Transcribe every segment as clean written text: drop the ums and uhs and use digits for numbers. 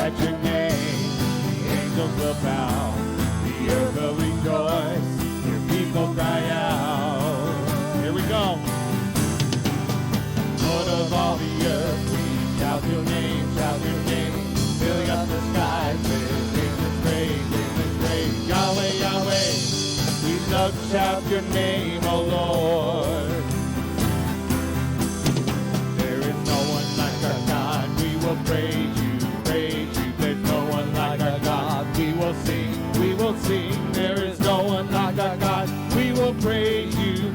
at your name. The angels will bow, the earth will rejoice, your people cry out. Here we go. Lord of all the earth, we shout your name, filling up the skies with endless praise, Yahweh, Yahweh, we love to shout your name, O Lord. There is no one like our God, we will praise you, there's no one like our God, we will sing, there is no one like our God, we will praise you,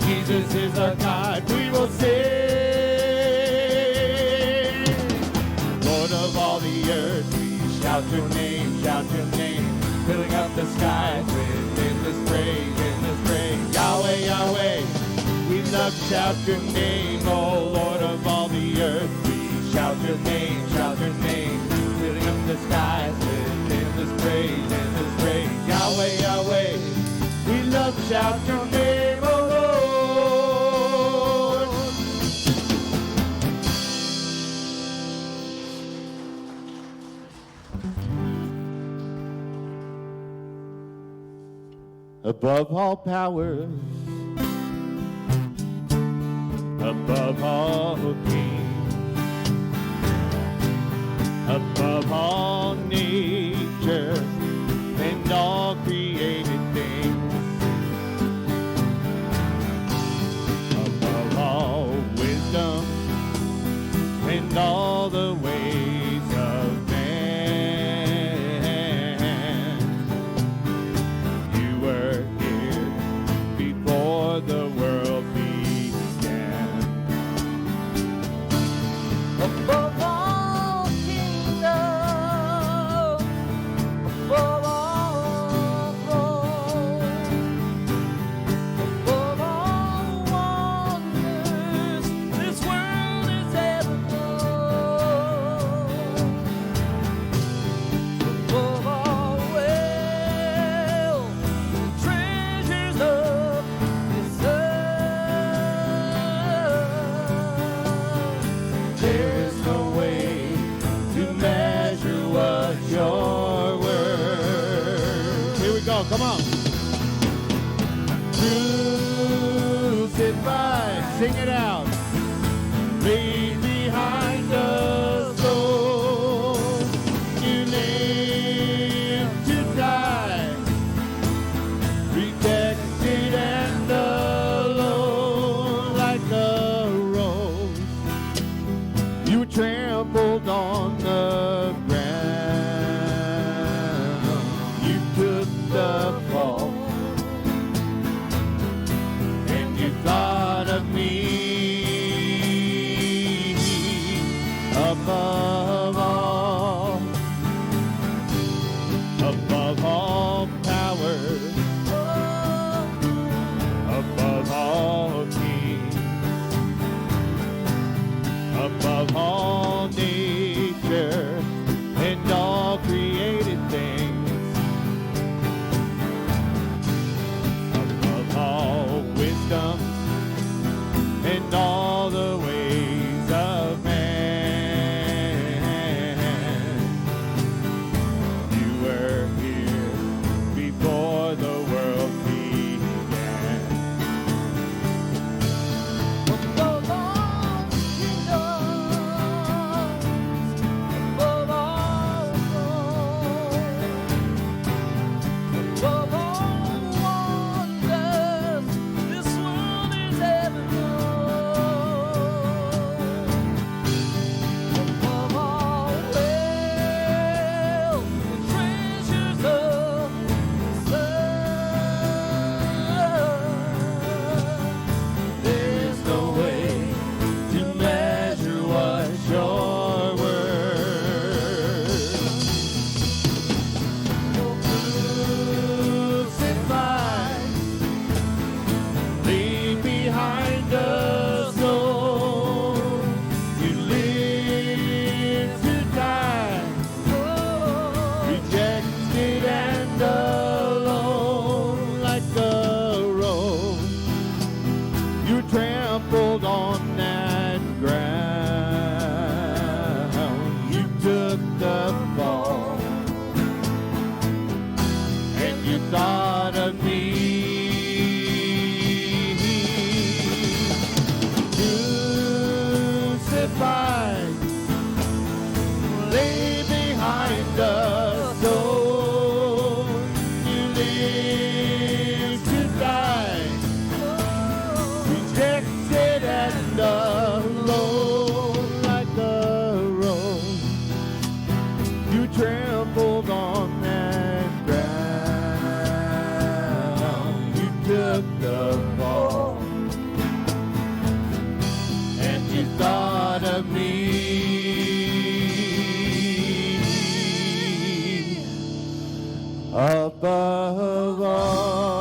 Jesus is our God, we will sing. Lord of all the earth, we shout your name, filling up the skies with endless praise, Yahweh, Yahweh, we love to shout your name, oh Lord of all the earth, we shout your name, filling up the skies with endless praise, Yahweh, Yahweh, we love to shout your name, oh Lord. Above all powers, above all kings, above all nature and all created things, above all wisdom and all the ways of the world began. Above all kingdoms, above all thrones, above all wonders this world has ever known, above all wealth and treasures of there's no way to measure what your word. Here we go, come on. Crucified, sing it out. Laid behind the stone, you live to die, rejected and alone like a rose. You were trampled on the ground. You took the fall, and you thought of me above all powers, above all kings, above all nature lay behind us, so you live to die, rejected and alone like the rose. You trampled on that ground. You took the fall, and you thought of me above all.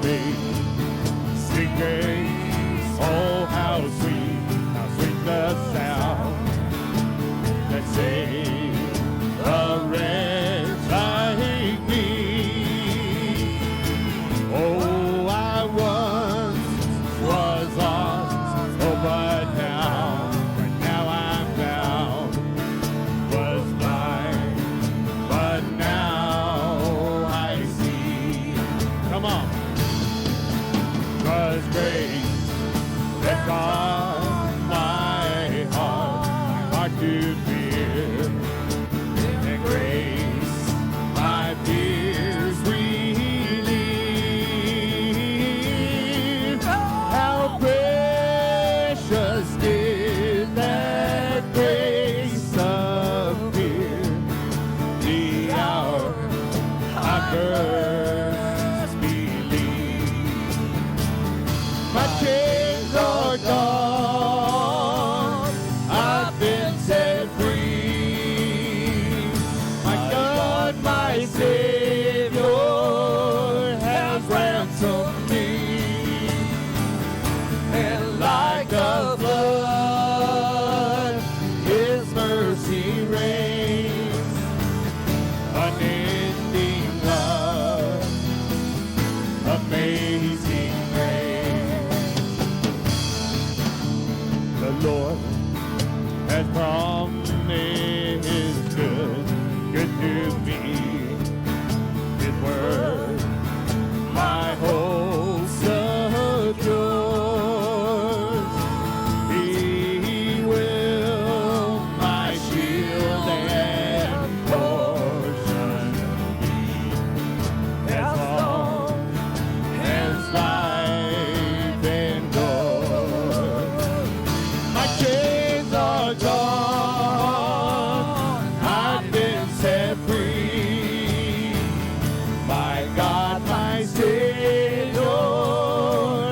Amazing grace, oh how sweet the sound that saved a wretch like me. Oh, I once was lost, oh but now I'm found. Was blind, but now I see. Come on. 'Twas grace that caused my heart to fear, and grace my fears relieved. How precious did that grace appear, the hour I first believed. My chains are gone, I've been set free. My God, my Savior has ransomed me. And like a flood, His mercy reigns, unending love, amazing grace. The Lord has promised good to me. His word, my hope secures. He will my shield and portion be, as long as life endures. My chains are gone, I've been set free. My God, my Savior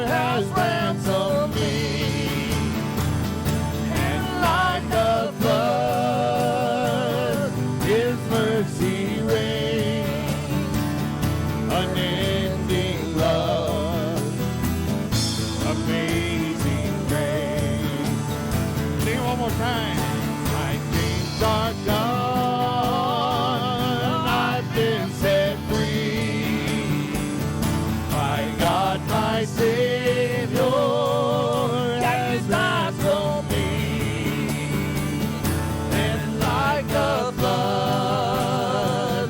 has ransomed me. And like the flood, His mercy reigns, unending love, amazing grace. Sing it one more time. My chains are gone, I've been set free. My God, my Savior has ransomed me. And like a flood,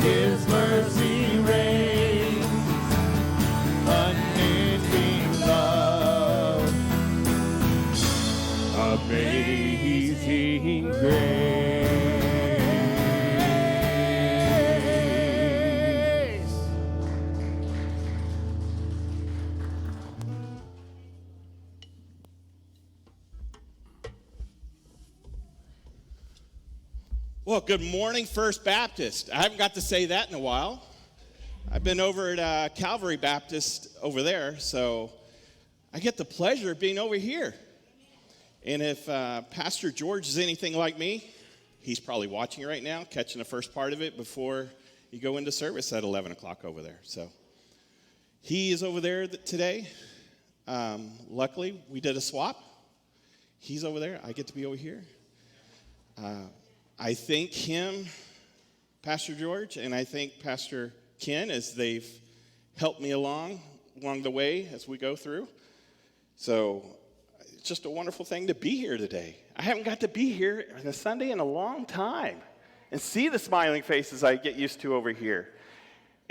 His mercy reigns, unending love, amazing grace. Well, good morning, First Baptist. I haven't got to say that in a while. I've been over at Calvary Baptist over there, so I get the pleasure of being over here. And if Pastor George is anything like me, He's probably watching right now, catching the first part of it before you go into service at 11 o'clock over there. So he is over there today. Luckily, we did a swap. He's over there. I get to be over here. I thank him, Pastor George, and I thank Pastor Ken as they've helped me along the way as we go through. So it's just a wonderful thing to be here today. I haven't got to be here on a Sunday in a long time and see the smiling faces I get used to over here.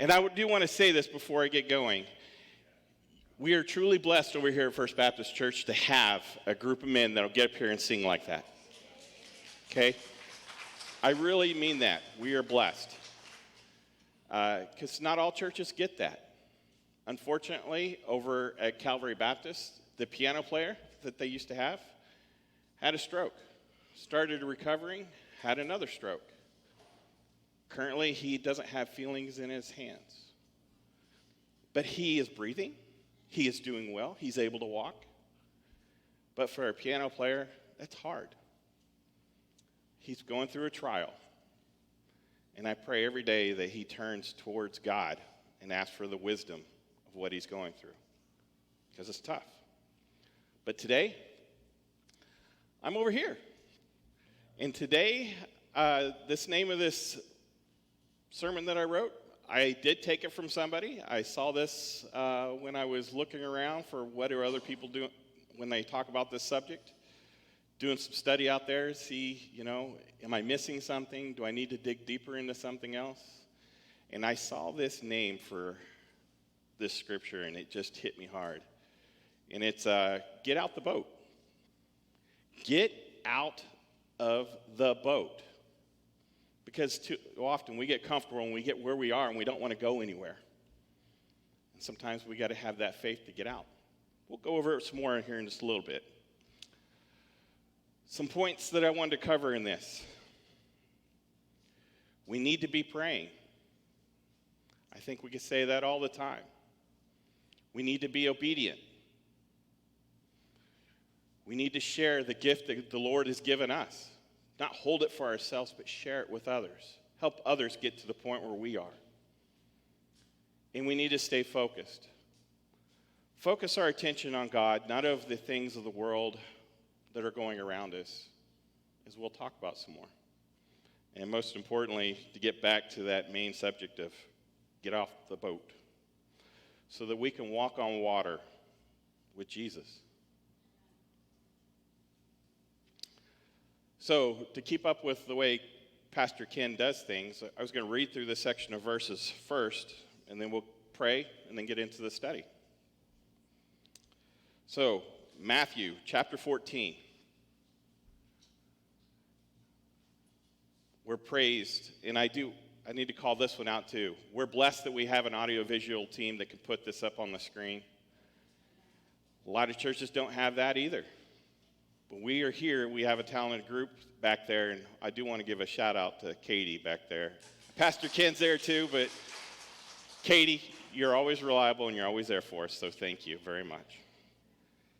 And I do want to say this before I get going. We are truly blessed over here at First Baptist Church to have a group of men that will get up here and sing like that. Okay? I really mean that. We are blessed. Because not all churches get that. Unfortunately, over at Calvary Baptist, the piano player that they used to have had a stroke. Started recovering, had another stroke. Currently, he doesn't have feelings in his hands. But he is breathing. He is doing well. He's able to walk. But for a piano player, that's hard. He's going through a trial. And I pray every day that he turns towards God and asks for the wisdom of what he's going through. Because it's tough. But today, I'm over here. And today, this name of this sermon that I wrote, I did take it from somebody. I saw this when I was looking around for what are other people doing when they talk about this subject. Doing some study out there, see, am I missing something? Do I need to dig deeper into something else? And I saw this name for this scripture, and it just hit me hard. And it's get out the boat. Get out of the boat. Because too often we get comfortable and we get where we are and we don't want to go anywhere. And sometimes we got to have that faith to get out. We'll go over it some more here in just a little bit. Some points that I wanted to cover in this. We need to be praying. I think we can say that all the time. We need to be obedient. We need to share the gift that the Lord has given us. Not hold it for ourselves, but share it with others. Help others get to the point where we are. And we need to stay focused. Focus our attention on God, not of the things of the world that are going around us, as we'll talk about some more. And most importantly, to get back to that main subject of get off the boat so that we can walk on water with Jesus. So to keep up with the way Pastor Ken does things, I was going to read through this section of verses first, and then we'll pray and then get into the study. So, Matthew chapter 14. We're praised, and I need to call this one out too. We're blessed that we have an audiovisual team that can put this up on the screen. A lot of churches don't have that either. But we are here. We have a talented group back there, and I do want to give a shout out to Katie back there. Pastor Ken's there too, but Katie, you're always reliable and you're always there for us, so thank you very much.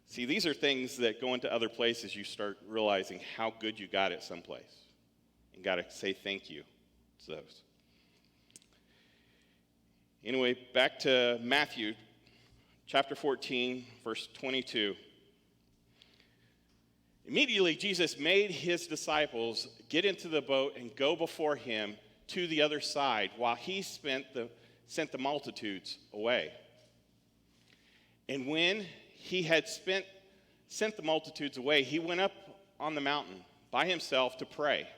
See, these are things that go into other places, you start realizing how good you got it someplace. And got to say thank you to those. Anyway, back to Matthew chapter 14, verse 22. Immediately, Jesus made his disciples get into the boat and go before him to the other side while he sent the multitudes away. And when he had sent the multitudes away, he went up on the mountain by himself to pray.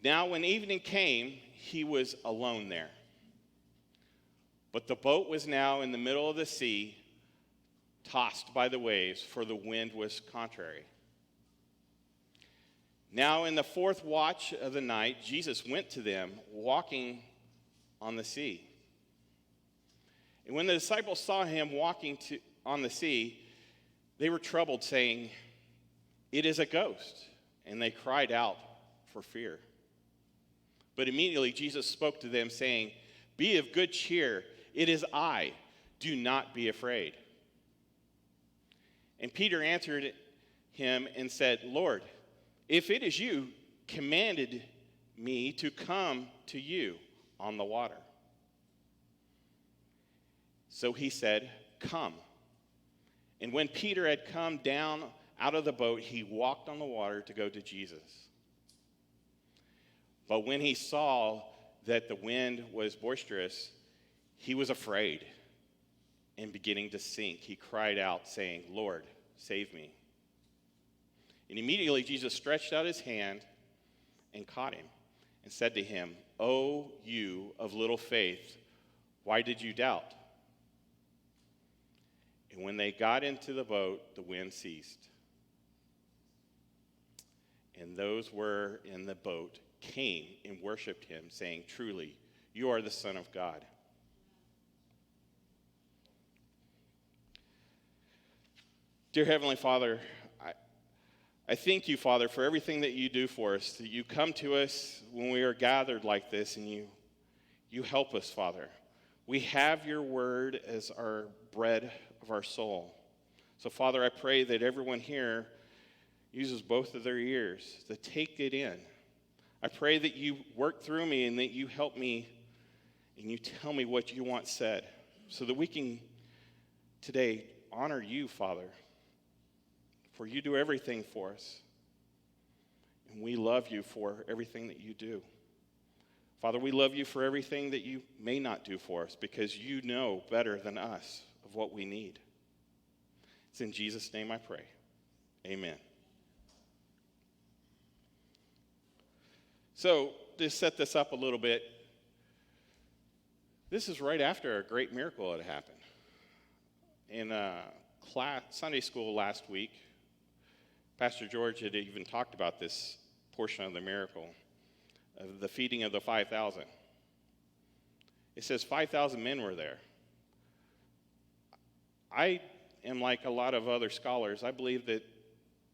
Now, when evening came, he was alone there. But the boat was now in the middle of the sea, tossed by the waves, for the wind was contrary. Now, in the fourth watch of the night, Jesus went to them, walking on the sea. And when the disciples saw him walking on the sea, they were troubled, saying, "It is a ghost." And they cried out for fear. But immediately Jesus spoke to them, saying, "Be of good cheer. It is I. Do not be afraid." And Peter answered him and said, "Lord, if it is you, commanded me to come to you on the water. So he said, come. And when Peter had come down out of the boat, he walked on the water to go to Jesus. But when he saw that the wind was boisterous, he was afraid and beginning to sink. He cried out, saying, Lord, save me. And immediately Jesus stretched out his hand and caught him and said to him, O you of little faith, why did you doubt? And when they got into the boat, the wind ceased. And those were in the boat came and worshiped him, saying, truly, you are the Son of God. Dear Heavenly Father, I thank you, Father, for everything that you do for us, that you come to us when we are gathered like this, and you help us, Father. We have your word as our bread of our soul. So, Father, I pray that everyone here uses both of their ears to take it in. I pray that you work through me and that you help me and you tell me what you want said so that we can today honor you, Father, for you do everything for us. And we love you for everything that you do. Father, we love you for everything that you may not do for us because you know better than us of what we need. It's in Jesus' name I pray. Amen. So, to set this up a little bit, this is right after a great miracle had happened. In Sunday school last week, Pastor George had even talked about this portion of the miracle, of the feeding of the 5,000. It says 5,000 men were there. I am like a lot of other scholars. I believe that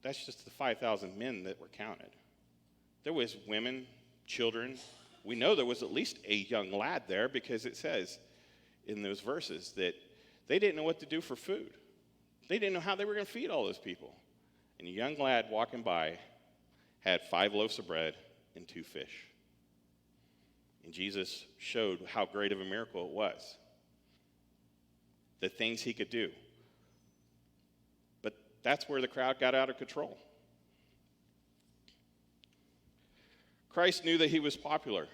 that's just the 5,000 men that were counted. There was women, children. We know there was at least a young lad there because it says in those verses that they didn't know what to do for food. They didn't know how they were going to feed all those people. And a young lad walking by had 5 loaves of bread and 2 fish. And Jesus showed how great of a miracle it was. The things he could do. But that's where the crowd got out of control. Christ knew that he was popular.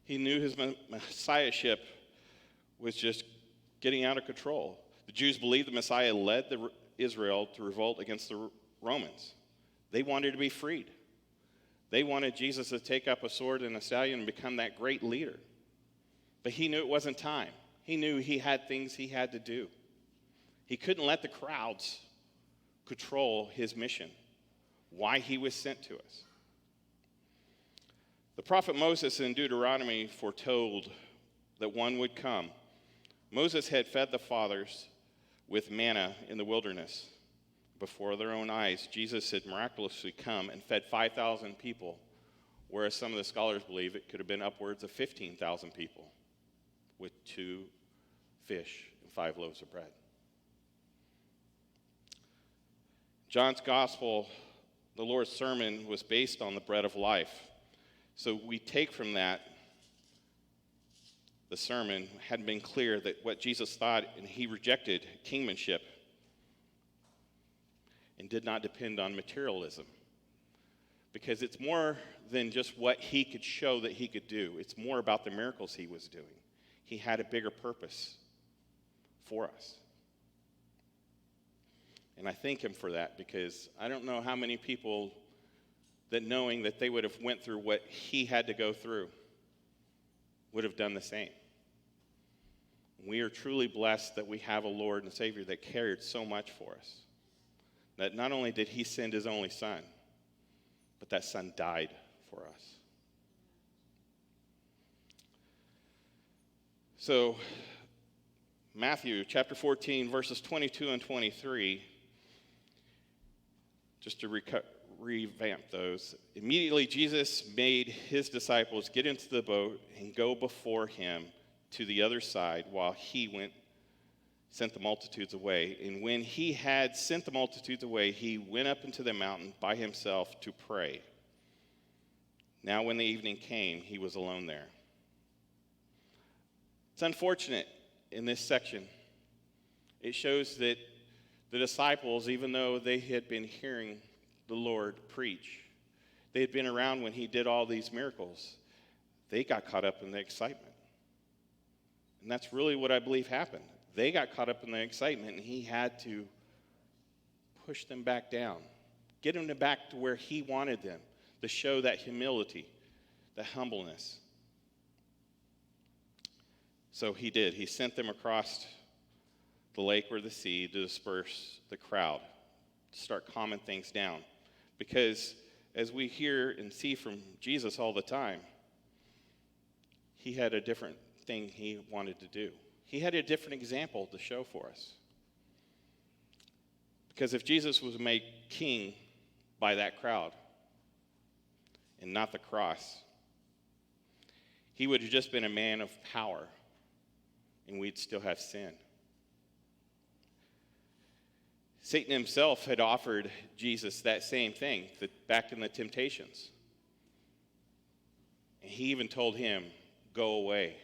He knew his messiahship was just getting out of control. The Jews believed the Messiah led Israel to revolt against the Romans. They wanted to be freed. They wanted Jesus to take up a sword and a stallion and become that great leader. But he knew it wasn't time. He knew he had things he had to do. He couldn't let the crowds control his mission, why he was sent to us. The prophet Moses in Deuteronomy foretold that one would come. Moses had fed the fathers with manna in the wilderness. Before their own eyes, Jesus had miraculously come and fed 5,000 people, whereas some of the scholars believe it could have been upwards of 15,000 people with 2 fish and 5 loaves of bread. John's gospel, the Lord's sermon, was based on the bread of life. So we take from that, the sermon had been clear that what Jesus thought, and he rejected kingmanship and did not depend on materialism. Because it's more than just what he could show that he could do. It's more about the miracles he was doing. He had a bigger purpose for us. And I thank him for that because I don't know how many people that knowing that they would have went through what he had to go through would have done the same. We are truly blessed that we have a Lord and Savior that cared so much for us. That not only did he send his only son, but that son died for us. So, Matthew chapter 14, verses 22 and 23, just to revamp those. Immediately Jesus made his disciples get into the boat and go before him to the other side while he sent the multitudes away. And when he had sent the multitudes away, he went up into the mountain by himself to pray. Now, when the evening came, he was alone there. It's unfortunate in this section. It shows that the disciples, even though they had been hearing the Lord preach, they had been around when he did all these miracles, they got caught up in the excitement. And that's really what I believe happened. They got caught up in the excitement, and he had to push them back down, get them back to where he wanted them, to show that humility, that humbleness. So he did. He sent them across the lake or the sea to disperse the crowd, to start calming things down. Because as we hear and see from Jesus all the time, he had a different thing he wanted to do. He had a different example to show for us. Because if Jesus was made king by that crowd and not the cross, he would have just been a man of power, and we'd still have sin. Satan himself had offered Jesus that same thing back in the temptations. And he even told him, "Go away."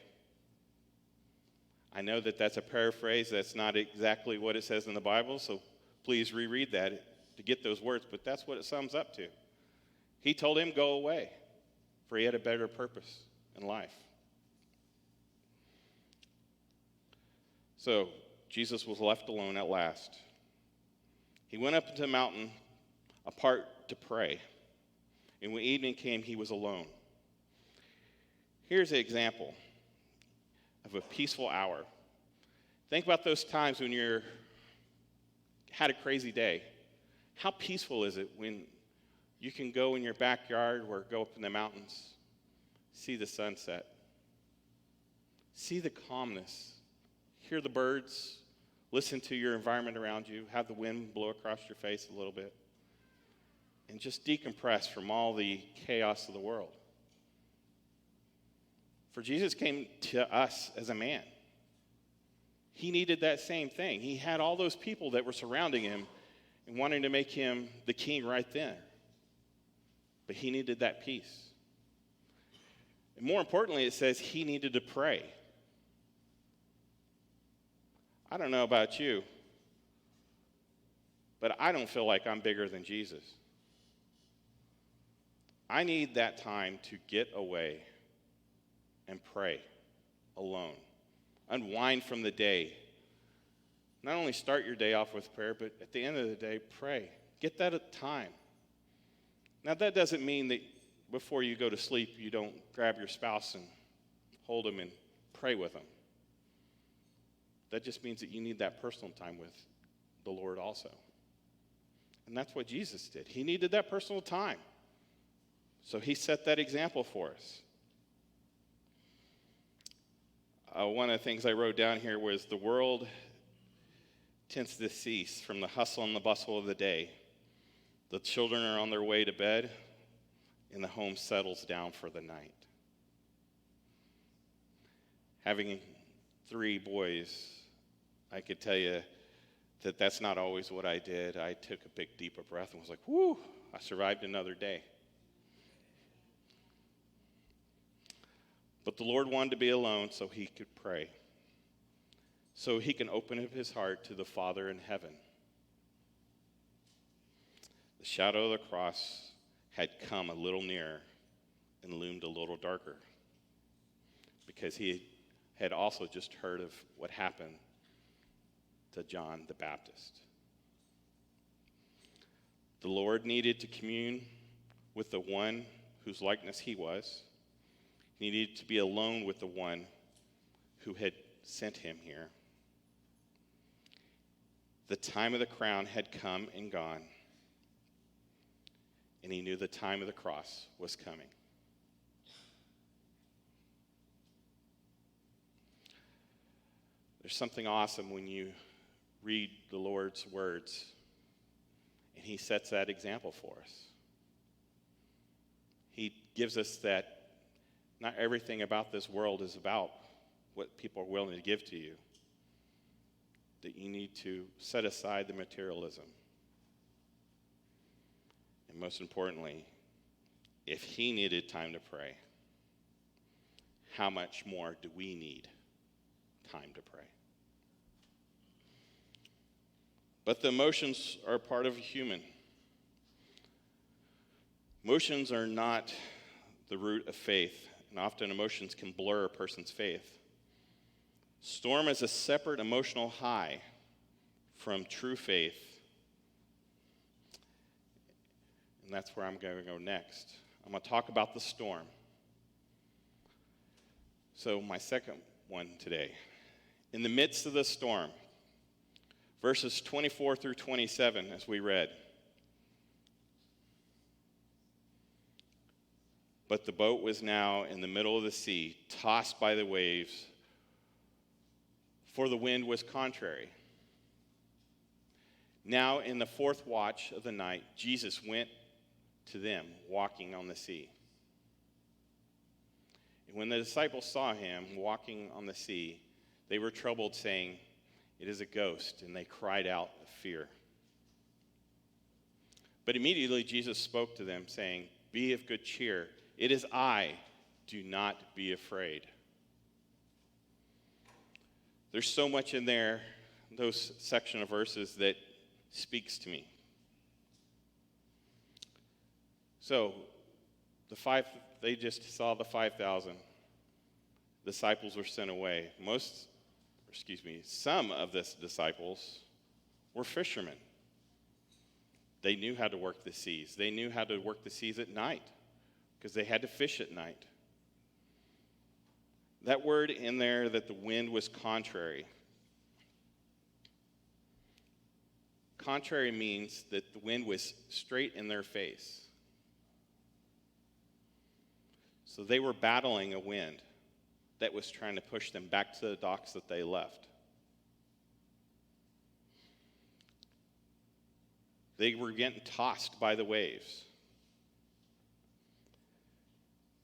I know that that's a paraphrase. That's not exactly what it says in the Bible, so please reread that to get those words, but that's what it sums up to. He told him, "Go away," for he had a better purpose in life. So Jesus was left alone at last. He went up into the mountain apart to pray, and when evening came, he was alone. Here's an example of a peaceful hour. Think about those times when you're had a crazy day. How peaceful is it when you can go in your backyard or go up in the mountains, see the sunset, see the calmness, hear the birds, listen to your environment around you, have the wind blow across your face a little bit, and just decompress from all the chaos of the world. For Jesus came to us as a man. He needed that same thing. He had all those people that were surrounding him and wanting to make him the king right there. But he needed that peace. And more importantly, it says he needed to pray. I don't know about you, but I don't feel like I'm bigger than Jesus. I need that time to get away and pray alone. Unwind from the day. Not only start your day off with prayer, but at the end of the day, pray. Get that time. Now, that doesn't mean that before you go to sleep, you don't grab your spouse and hold them and pray with them. That just means that you need that personal time with the Lord also. And that's what Jesus did. He needed that personal time. So he set that example for us. One of the things I wrote down here was the world tends to cease from the hustle and the bustle of the day. The children are on their way to bed, and the home settles down for the night. Having 3 boys, I could tell you that that's not always what I did. I took a big, deeper breath and was like, whew, I survived another day. But the Lord wanted to be alone so he could pray, so he can open up his heart to the Father in heaven. The shadow of the cross had come a little nearer and loomed a little darker, because he had also just heard of what happened to John the Baptist. The Lord needed to commune with the one whose likeness he was. He needed to be alone with the one who had sent him here. The time of the crown had come and gone, and he knew the time of the cross was coming. There's something awesome when you read the Lord's words, and he sets that example for us. He gives us that not everything about this world is about what people are willing to give to you, that you need to set aside the materialism. And most importantly, if he needed time to pray, how much more do we need time to pray? But the emotions are part of a human. Emotions are not the root of faith, and often emotions can blur a person's faith. Storm is a separate emotional high from true faith. And that's where I'm going to go next. I'm going to talk about the storm. So my second one today. In the midst of the storm, verses 24 through 27, as we read. But the boat was now in the middle of the sea, tossed by the waves, for the wind was contrary. Now in the fourth watch of the night, Jesus went to them walking on the sea. And when the disciples saw him walking on the sea, they were troubled, saying, "It is a ghost," and they cried out of fear. But immediately Jesus spoke to them, saying, "Be of good cheer. It is I. Do not be afraid." There's so much in there, those section of verses, that speaks to me. So, they just saw the 5,000. Disciples were sent away. Some of the disciples were fishermen. They knew how to work the seas. They knew how to work the seas at night because they had to fish at night. That word in there, that the wind was contrary. Contrary means that the wind was straight in their face. So they were battling a wind that was trying to push them back to the docks that they left. They were getting tossed by the waves.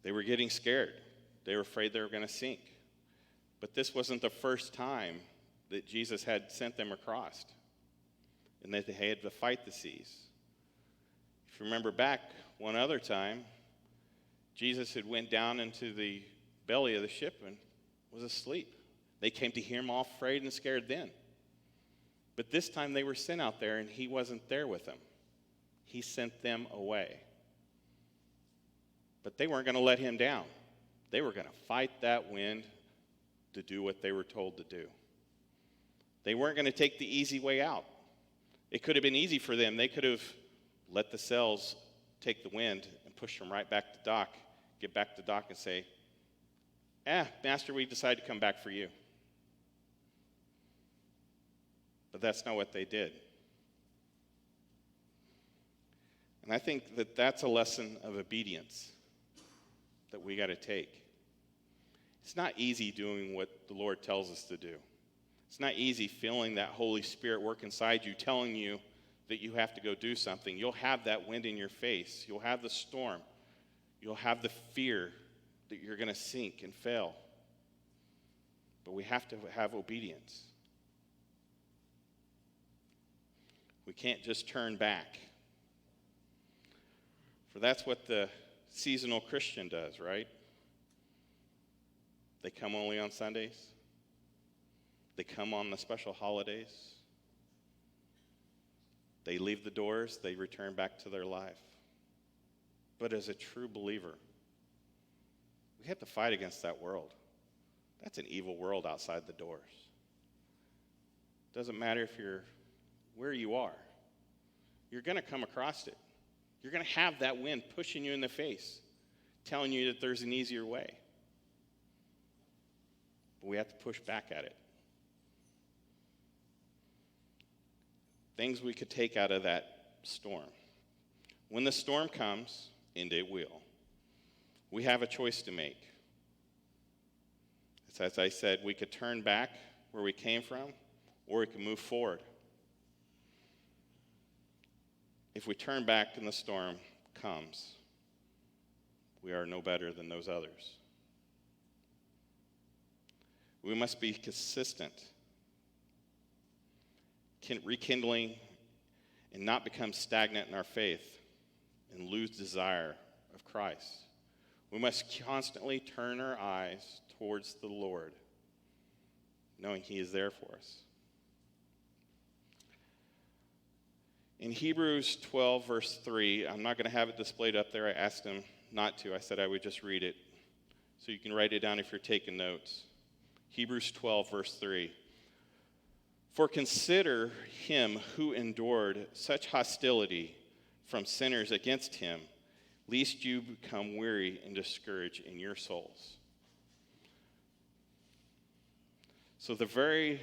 They were getting scared. They were afraid they were going to sink. But this wasn't the first time that Jesus had sent them across and that they had to fight the seas. If you remember back one other time, Jesus had went down into the belly of the ship and was asleep. They came to hear him all afraid and scared then. But this time they were sent out there and he wasn't there with them. He sent them away. But they weren't going to let him down. They were going to fight that wind to do what they were told to do. They weren't going to take the easy way out. It could have been easy for them. They could have let the sails take the wind and push them right back to dock, get back to dock and say, Master, we decided to come back for you. But that's not what they did. And I think that that's a lesson of obedience that we got to take. It's not easy doing what the Lord tells us to do. It's not easy feeling that Holy Spirit work inside you, telling you that you have to go do something. You'll have that wind in your face. You'll have the storm. You'll have the fear that you're going to sink and fail. But we have to have obedience. We can't just turn back. For that's what the seasonal Christian does, right? They come only on Sundays. They come on the special holidays. They leave the doors. They return back to their life. But as a true believer, we have to fight against that world. That's an evil world outside the doors. Doesn't matter if you're where you are. You're going to come across it. You're going to have that wind pushing you in the face, telling you that there's an easier way. But we have to push back at it. Things we could take out of that storm. When the storm comes, and it will, we have a choice to make. It's, as I said, we could turn back where we came from, or we can move forward. If we turn back and the storm comes, we are no better than those others. We must be consistent, rekindling and not become stagnant in our faith and lose desire of Christ. We must constantly turn our eyes towards the Lord, knowing he is there for us. In Hebrews 12, verse 3, I'm not going to have it displayed up there. I asked him not to. I said I would just read it. So you can write it down if you're taking notes. Hebrews 12, verse 3. For consider him who endured such hostility from sinners against him, lest you become weary and discouraged in your souls. So the very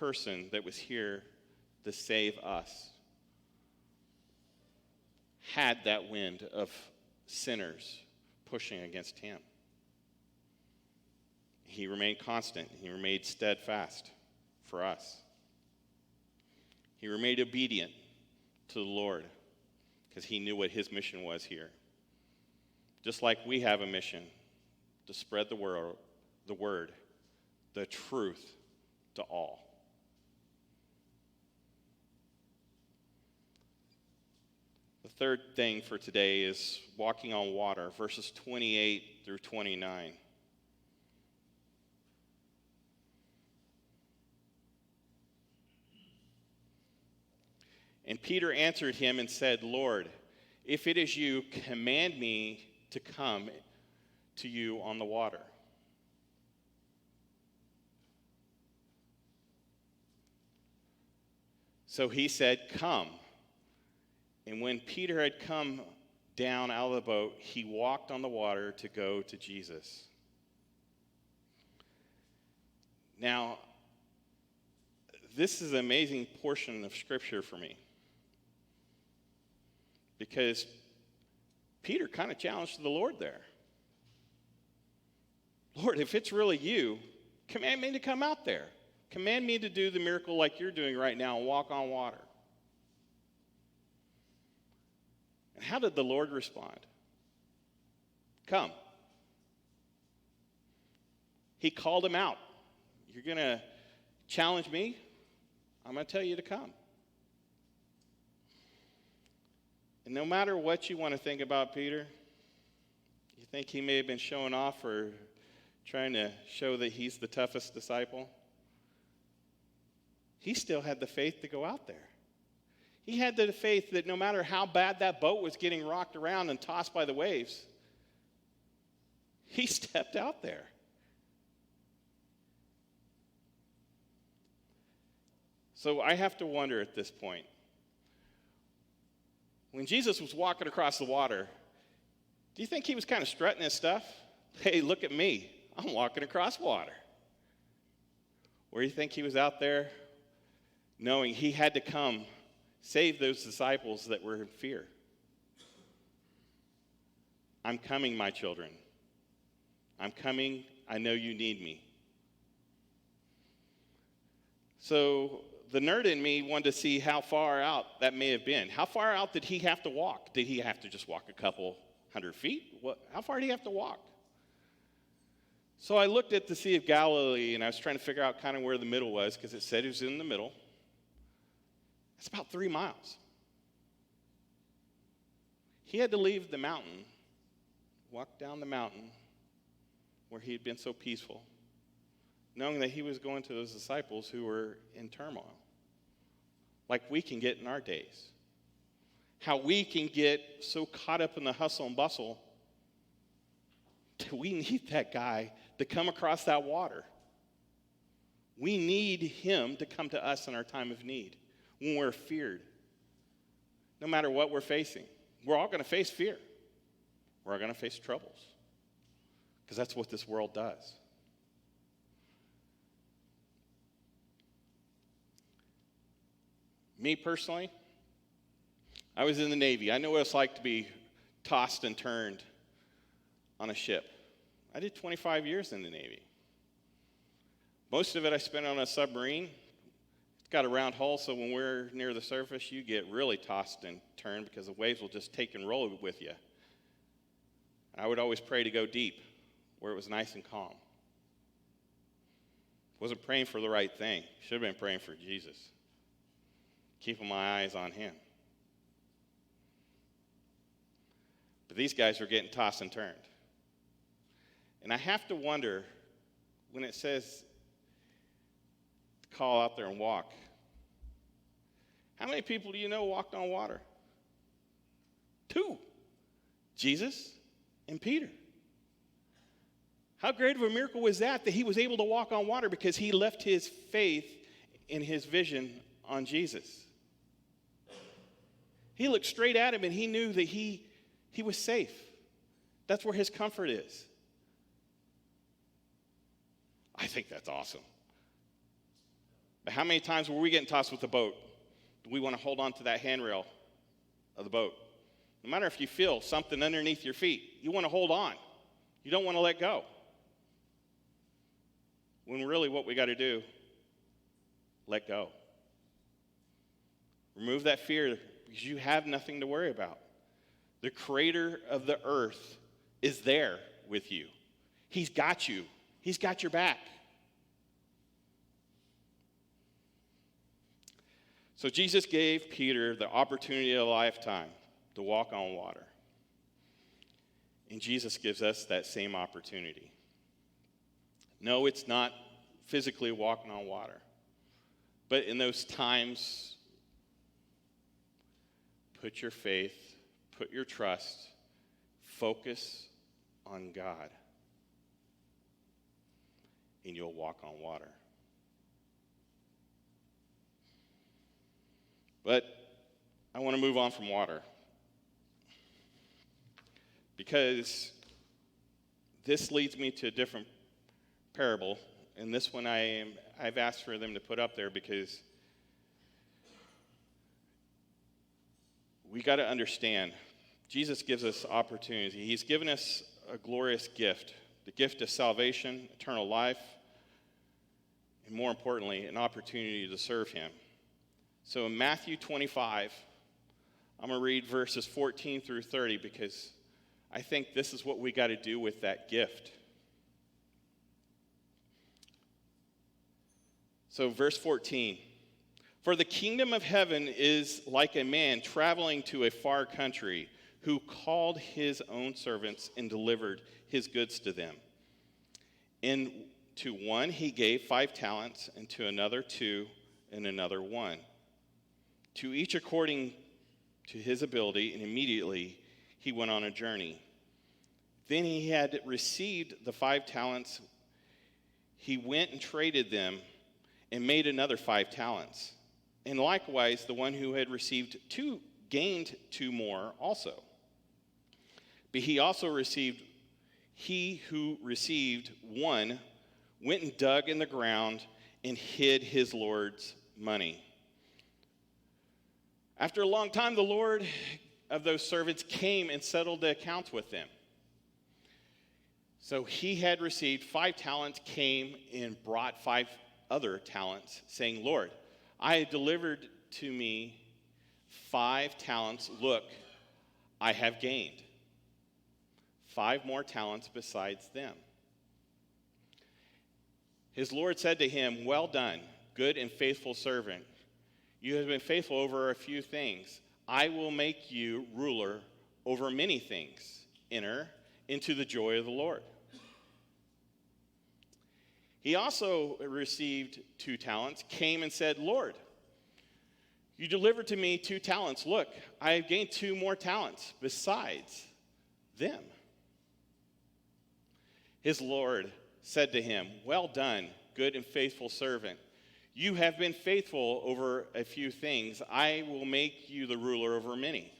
person that was here to save us had that wind of sinners pushing against him. He remained constant. He remained steadfast for us. He remained obedient to the Lord because he knew what his mission was here. Just like we have a mission to spread the word, the truth to all. The third thing for today is walking on water, verses 28 through 29. And Peter answered him and said, Lord, if it is you, command me to come to you on the water. So he said, come. And when Peter had come down out of the boat, he walked on the water to go to Jesus. Now, this is an amazing portion of Scripture for me, because Peter kind of challenged the Lord there. Lord, if it's really you, command me to come out there. Command me to do the miracle like you're doing right now and walk on water. And how did the Lord respond? Come. He called him out. You're going to challenge me? I'm going to tell you to come. And no matter what you want to think about Peter, you think he may have been showing off or trying to show that he's the toughest disciple, he still had the faith to go out there. He had the faith that no matter how bad that boat was getting rocked around and tossed by the waves, he stepped out there. So I have to wonder at this point, when Jesus was walking across the water, do you think he was kind of strutting his stuff? Hey, look at me. I'm walking across water. Or do you think he was out there knowing he had to come save those disciples that were in fear? I'm coming, my children. I'm coming. I know you need me. So the nerd in me wanted to see how far out that may have been. How far out did he have to walk? Did he have to just walk a couple 100 feet? How far did he have to walk? So I looked at the Sea of Galilee, and I was trying to figure out kind of where the middle was, because it said it was in the middle. It's about 3 miles. He had to leave the mountain, walk down the mountain where he had been so peaceful, knowing that he was going to those disciples who were in turmoil, like we can get in our days. How we can get so caught up in the hustle and bustle that we need that guy to come across that water. We need him to come to us in our time of need, when we're feared. No matter what we're facing, we're all going to face fear. We're all going to face troubles, because that's what this world does. Me personally, I was in the Navy. I know what it's like to be tossed and turned on a ship. I did 25 years in the Navy. Most of it I spent on a submarine. It's got a round hull, so when we're near the surface, you get really tossed and turned because the waves will just take and roll with you. I would always pray to go deep, where it was nice and calm. Wasn't praying for the right thing. Should have been praying for Jesus. Keeping my eyes on him. But But these guys were getting tossed and turned. And I have to wonder, when it says to call out there and walk, how many people do you know walked on water? 2. Jesus and Peter. How great of a miracle was that he was able to walk on water because he left his faith and his vision on Jesus. He looked straight at him and he knew that he was safe. That's where his comfort is. I think that's awesome. But how many times were we getting tossed with the boat? Do we want to hold on to that handrail of the boat? No matter if you feel something underneath your feet, you want to hold on. You don't want to let go. When really what we got to do, let go. Remove that fear because you have nothing to worry about. The creator of the earth is there with you. He's got you. He's got your back. So Jesus gave Peter the opportunity of a lifetime to walk on water. And Jesus gives us that same opportunity. No, it's not physically walking on water. But in those times, put your faith, put your trust, focus on God, and you'll walk on water. But I want to move on from water, because this leads me to a different parable, and this one I've asked for them to put up there because we got to understand Jesus gives us opportunity. He's given us a glorious gift, the gift of salvation, eternal life, and more importantly, an opportunity to serve him. So in Matthew 25, I'm going to read verses 14 through 30 because I think this is what we got to do with that gift. So verse 14, for the kingdom of heaven is like a man traveling to a far country who called his own servants and delivered his goods to them. And to one he gave 5 talents, and to another 2, and another 1. To each according to his ability, and immediately he went on a journey. Then he had received the 5 talents. He went and traded them and made another 5 talents. And likewise, the one who had received 2 gained 2 more also. But he who received 1 went and dug in the ground and hid his Lord's money. After a long time, the Lord of those servants came and settled the accounts with them. So he had received 5 talents, came and brought 5 other talents, saying, Lord, I had delivered to me 5 talents. Look, I have gained 5 more talents besides them. His Lord said to him, well done, good and faithful servant. You have been faithful over a few things. I will make you ruler over many things. Enter into the joy of the Lord. He also received 2 talents, came and said, Lord, you delivered to me 2 talents. Look, I have gained 2 more talents besides them. His Lord said to him, well done, good and faithful servant. You have been faithful over a few things. I will make you the ruler over many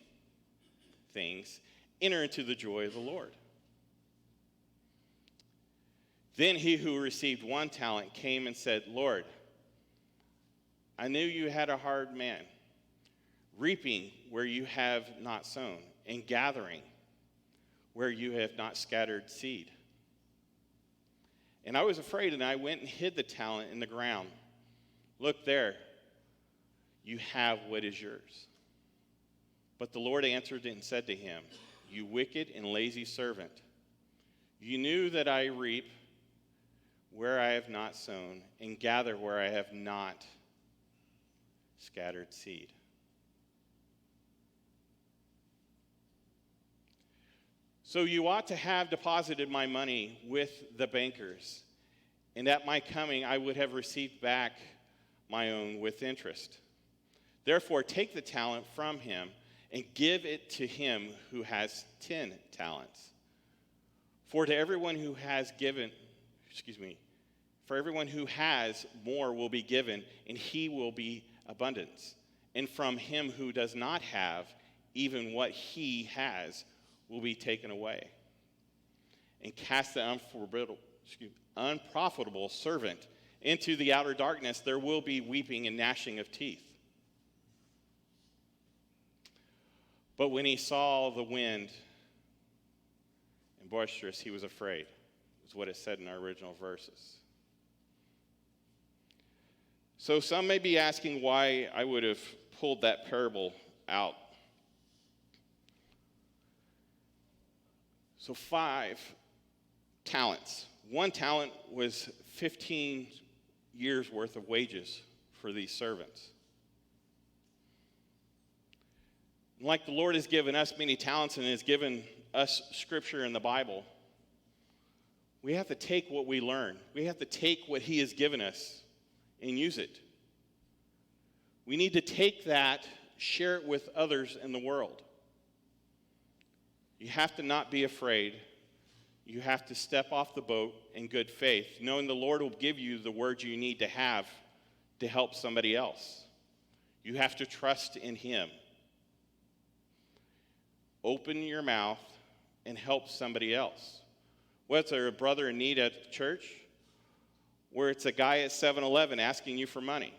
things. Enter into the joy of the Lord. Then he who received 1 talent came and said, Lord, I knew you had a hard man, reaping where you have not sown, and gathering where you have not scattered seed. And I was afraid, and I went and hid the talent in the ground. Look there, you have what is yours. But the Lord answered and said to him, you wicked and lazy servant, you knew that I reap where I have not sown, and gather where I have not scattered seed. So you ought to have deposited my money with the bankers, and at my coming I would have received back my own with interest. Therefore, take the talent from him and give it to him who has 10 talents. For everyone who has, more will be given, and he will be abundance. And from him who does not have, even what he has will be taken away. And cast the unprofitable servant into the outer darkness. There will be weeping and gnashing of teeth. But when he saw the wind and boisterous, he was afraid, is what it said in our original verses. So some may be asking why I would have pulled that parable out. So 5 talents. 1 talent was 15 years worth of wages for these servants. Like the Lord has given us many talents and has given us scripture in the Bible, we have to take what we learn. We have to take what he has given us and use it. We need to take that, share it with others in the world. You have to not be afraid. You have to step off the boat in good faith, knowing the Lord will give you the words you need to have to help somebody else. You have to trust in him. Open your mouth and help somebody else. Whether it's a brother in need at church, where it's a guy at 7-Eleven asking you for money.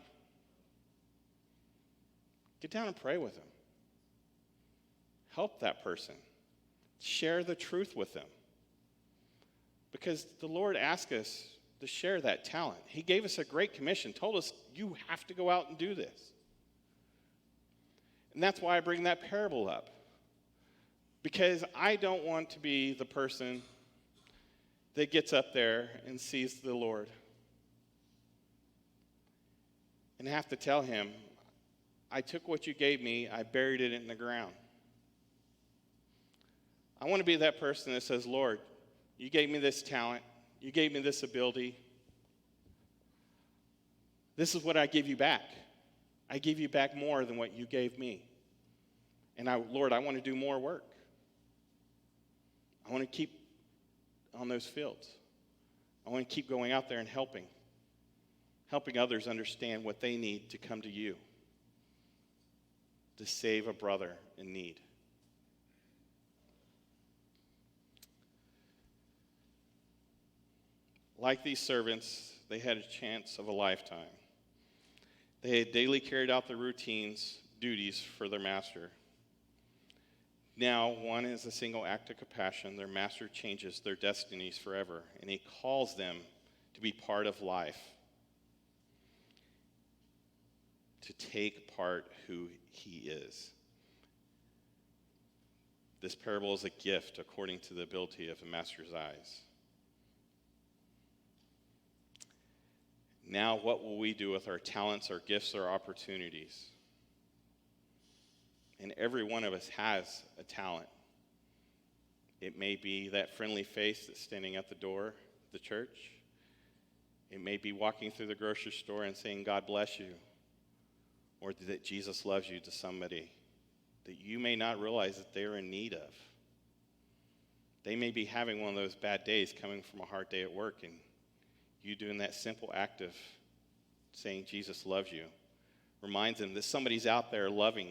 Get down and pray with him. Help that person. Share the truth with them. Because the Lord asked us to share that talent. He gave us a great commission, told us, you have to go out and do this. And that's why I bring that parable up. Because I don't want to be the person that gets up there and sees the Lord and have to tell him, I took what you gave me, I buried it in the ground. I want to be that person that says, Lord, you gave me this talent, you gave me this ability. This is what I give you back. I give you back more than what you gave me. And Lord, I want to do more work. I want to keep on those fields. I want to keep going out there and helping others understand what they need to come to you to save a brother in need. Like these servants, they had a chance of a lifetime. They had daily carried out their routines, duties for their master. Now, one is a single act of compassion. Their master changes their destinies forever, and he calls them to be part of life, to take part who he is. This parable is a gift according to the ability of the master's eyes. Now, what will we do with our talents, our gifts, our opportunities? And every one of us has a talent. It may be that friendly face that's standing at the door of the church. It may be walking through the grocery store and saying, God bless you. Or that Jesus loves you to somebody that you may not realize that they're in need of. They may be having one of those bad days coming from a hard day at work, and you doing that simple act of saying Jesus loves you reminds them that somebody's out there loving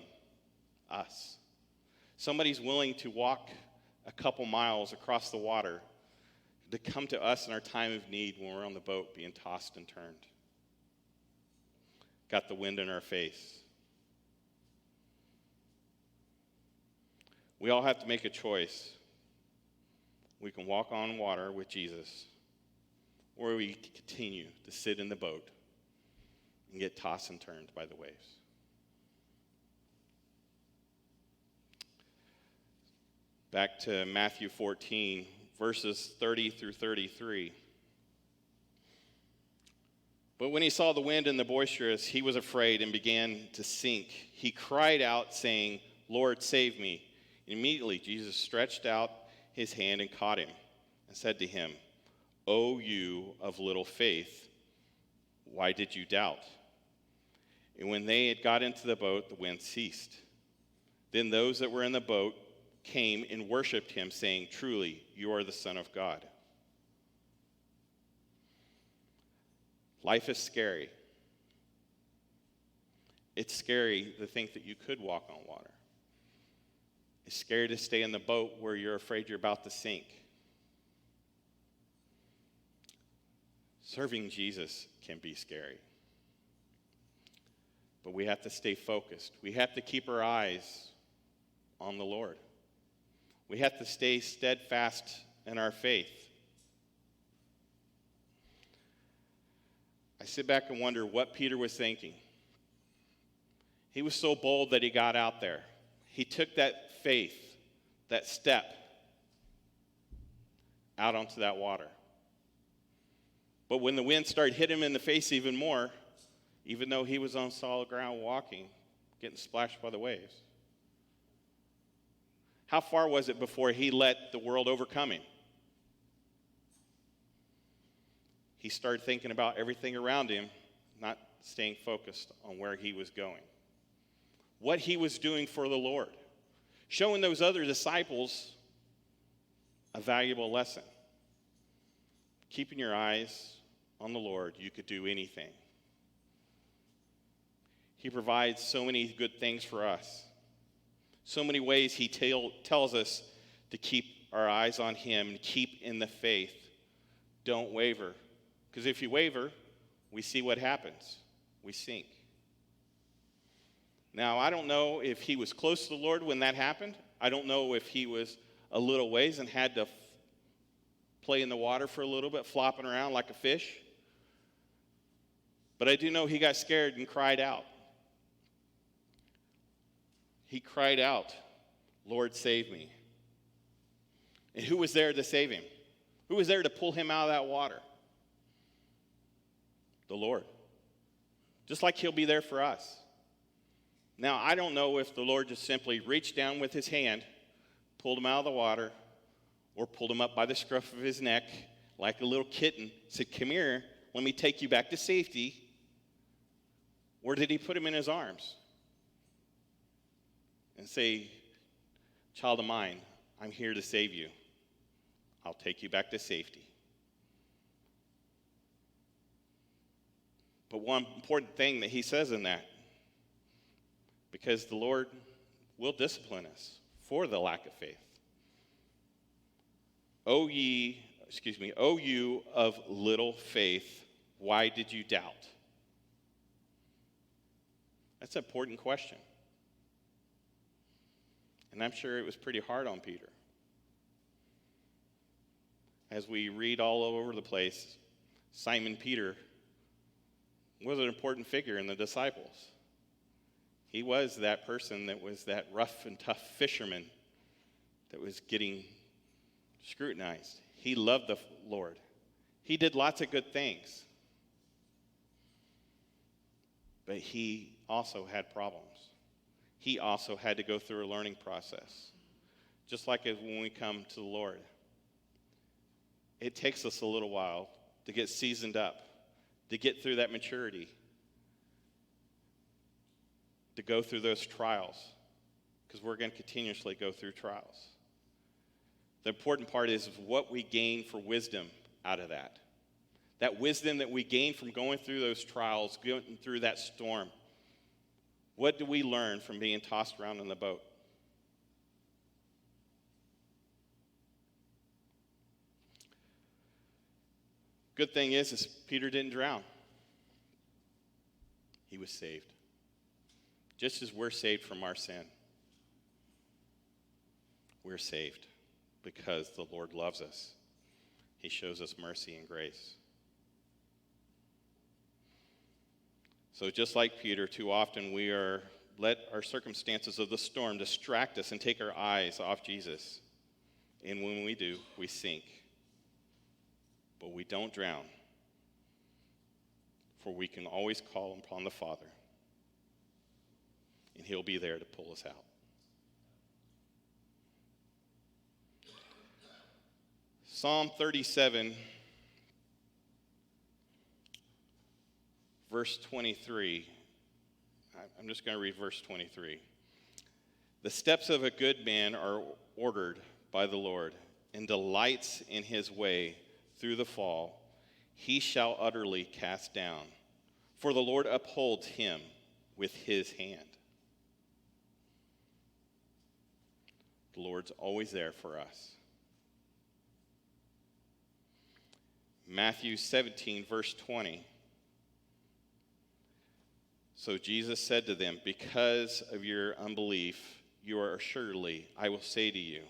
us. Somebody's willing to walk a couple miles across the water to come to us in our time of need when we're on the boat being tossed and turned. Got the wind in our face. We all have to make a choice. We can walk on water with Jesus, or we continue to sit in the boat and get tossed and turned by the waves. Back to Matthew 14, verses 30 through 33. But when he saw the wind and the boisterous, he was afraid and began to sink. He cried out, saying, Lord, save me. And immediately Jesus stretched out his hand and caught him and said to him, "O you of little faith, why did you doubt?" And when they had got into the boat, the wind ceased. Then those that were in the boat came and worshipped him, saying, "Truly, you are the Son of God." Life is scary. It's scary to think that you could walk on water. It's scary to stay in the boat where you're afraid you're about to sink. Serving Jesus can be scary. But we have to stay focused. We have to keep our eyes on the Lord. We have to stay steadfast in our faith. I sit back and wonder what Peter was thinking. He was so bold that he got out there. He took that faith, that step, out onto that water. But when the wind started hitting him in the face even more, even though he was on solid ground walking, getting splashed by the waves, how far was it before he let the world overcome him? He started thinking about everything around him, not staying focused on where he was going. What he was doing for the Lord. Showing those other disciples a valuable lesson. Keeping your eyes on the Lord, you could do anything. He provides so many good things for us. So many ways he tells us to keep our eyes on him and keep in the faith. Don't waver. Because if you waver, we see what happens. We sink. Now, I don't know if he was close to the Lord when that happened. I don't know if he was a little ways and had to play in the water for a little bit, flopping around like a fish. But I do know he got scared and cried out. He cried out, "Lord, save me." And who was there to save him? Who was there to pull him out of that water? The Lord. Just like he'll be there for us. Now, I don't know if the Lord just simply reached down with his hand, pulled him out of the water, or pulled him up by the scruff of his neck like a little kitten, said, "Come here, let me take you back to safety." Or did he put him in his arms and say, "Child of mine, I'm here to save you. I'll take you back to safety." But one important thing that he says in that, because the Lord will discipline us for the lack of faith. O you of little faith, why did you doubt? That's an important question. And I'm sure it was pretty hard on Peter. As we read all over the place, Simon Peter was an important figure in the disciples. He was that person that was that rough and tough fisherman that was getting scrutinized. He loved the Lord. He did lots of good things. But he also had problems. He also had to go through a learning process. Just like when we come to the Lord. It takes us a little while to get seasoned up, to get through that maturity, to go through those trials, because we're going to continuously go through trials. The important part is what we gain for wisdom out of that. That wisdom that we gain from going through those trials, going through that storm. What do we learn from being tossed around in the boat? Good thing is Peter didn't drown. He was saved. Just as we're saved from our sin, we're saved because the Lord loves us. He shows us mercy and grace. So just like Peter, too often we let our circumstances of the storm distract us and take our eyes off Jesus. And when we do, we sink. But we don't drown, for we can always call upon the Father, and he'll be there to pull us out. Psalm 37, verse 23. I'm just going to read verse 23. The steps of a good man are ordered by the Lord, and delights in his way through the fall. He shall utterly cast down, for the Lord upholds him with his hand. The Lord's always there for us. Matthew 17, verse 20. So Jesus said to them, because of your unbelief, you are assuredly, I will say to you,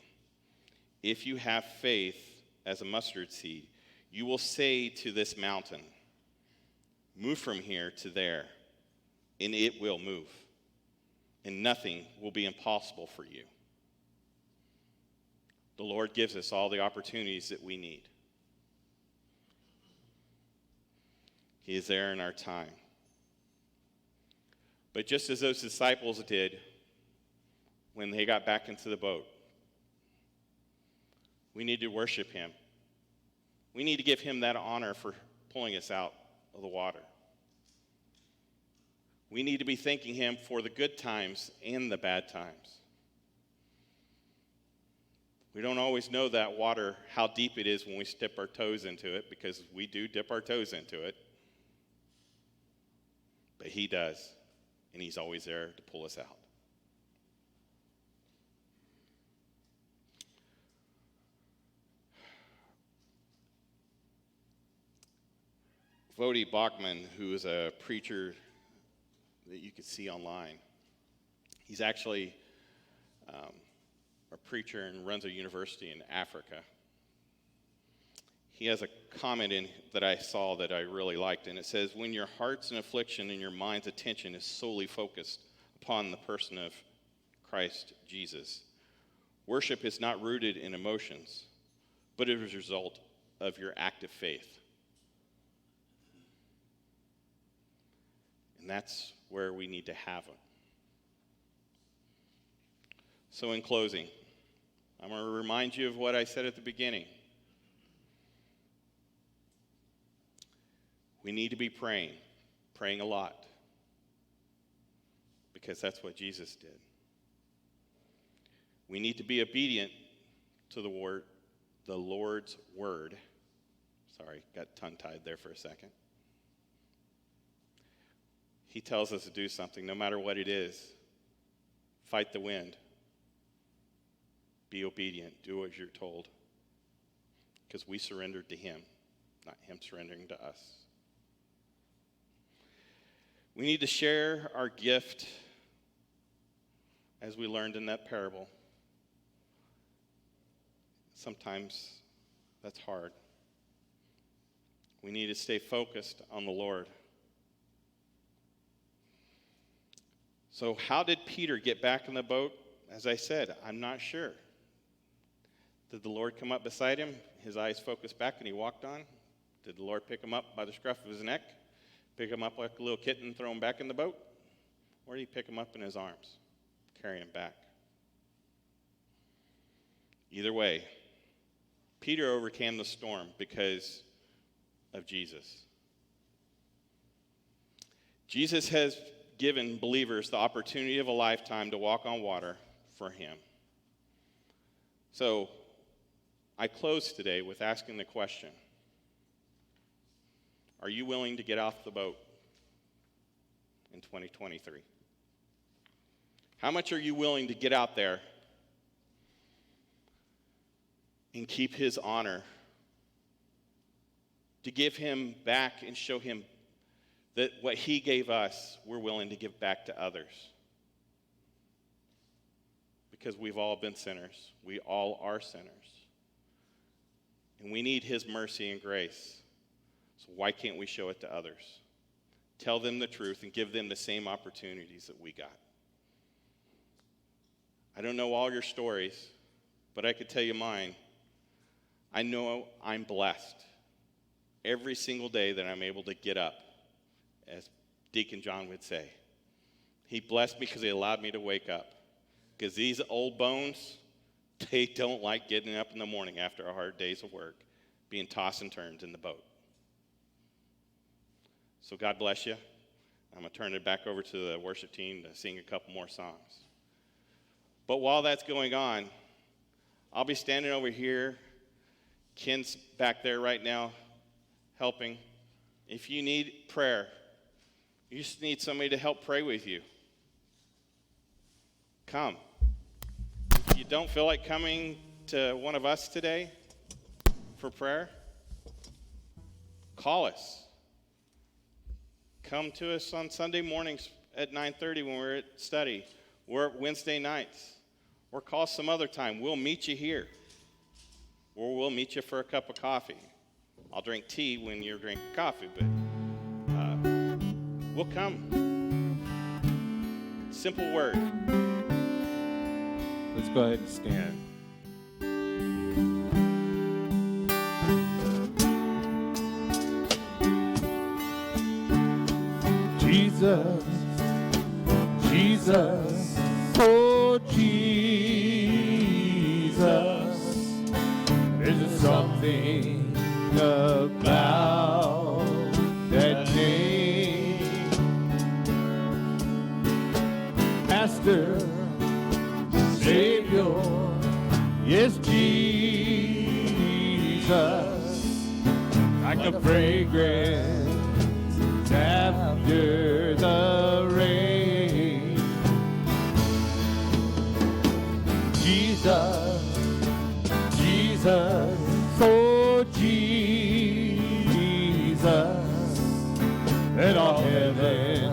if you have faith as a mustard seed, you will say to this mountain, move from here to there, and it will move, and nothing will be impossible for you. The Lord gives us all the opportunities that we need. He is there in our time. But just as those disciples did when they got back into the boat, we need to worship him. We need to give him that honor for pulling us out of the water. We need to be thanking him for the good times and the bad times. We don't always know that water, how deep it is when we dip our toes into it, because we do dip our toes into it. But he does, and he's always there to pull us out. Voddie Baucham, who is a preacher that you can see online, he's actually a preacher and runs a university in Africa. He has a comment in that I saw that I really liked, and it says, when your heart's in affliction and your mind's attention is solely focused upon the person of Christ Jesus, worship is not rooted in emotions, but it is a result of your active faith. And that's where we need to have it. So in closing, I'm going to remind you of what I said at the beginning. We need to be praying a lot, because that's what Jesus did. We need to be obedient to the Lord's word. Sorry, got tongue-tied there for a second. He tells us to do something, no matter what it is. Fight the wind. Be obedient. Do what you're told. Because we surrendered to him, not him surrendering to us. We need to share our gift, as we learned in that parable. Sometimes that's hard. We need to stay focused on the Lord. So how did Peter get back in the boat? As I said, I'm not sure. Did the Lord come up beside him, his eyes focused back, and he walked on? Did the Lord pick him up by the scruff of his neck, pick him up like a little kitten, throw him back in the boat? Or did he pick him up in his arms, carry him back? Either way, Peter overcame the storm because of Jesus. Jesus has given believers the opportunity of a lifetime to walk on water for him. So I close today with asking the question, are you willing to get off the boat in 2023? How much are you willing to get out there and keep his honor, to give him back and show him that what he gave us, we're willing to give back to others? Because we've all been sinners. We all are sinners. And we need his mercy and grace. So why can't we show it to others? Tell them the truth and give them the same opportunities that we got. I don't know all your stories, but I could tell you mine. I know I'm blessed every single day that I'm able to get up, as Deacon John would say. He blessed me because he allowed me to wake up. Because these old bones, They don't like getting up in the morning after a hard day's of work, being tossed and turned in the boat. So God bless you. I'm going to turn it back over to the worship team to sing a couple more songs. But while that's going on, I'll be standing over here. Ken's back there right now helping. If you need prayer, you just need somebody to help pray with you, come. If you don't feel like coming to one of us today for prayer, call us. Come to us on Sunday mornings at 9:30 when we're at study. We're at Wednesday nights. Or call some other time. We'll meet you here. Or we'll meet you for a cup of coffee. I'll drink tea when you're drinking coffee, but we'll come. Simple word. Let's go ahead and stand. Jesus, Jesus, oh Jesus, there's something about that name. Master, Savior, yes, Jesus, like a fragrance after the rain. Jesus, Jesus, oh Jesus, let all heaven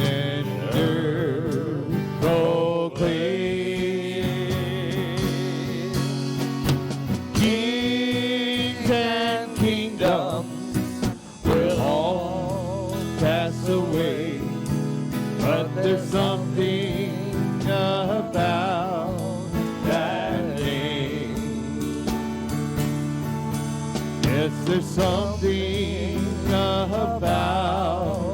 and earth proclaim. Kings and kingdoms will all pass away, but there's something about that name. Yes, there's something about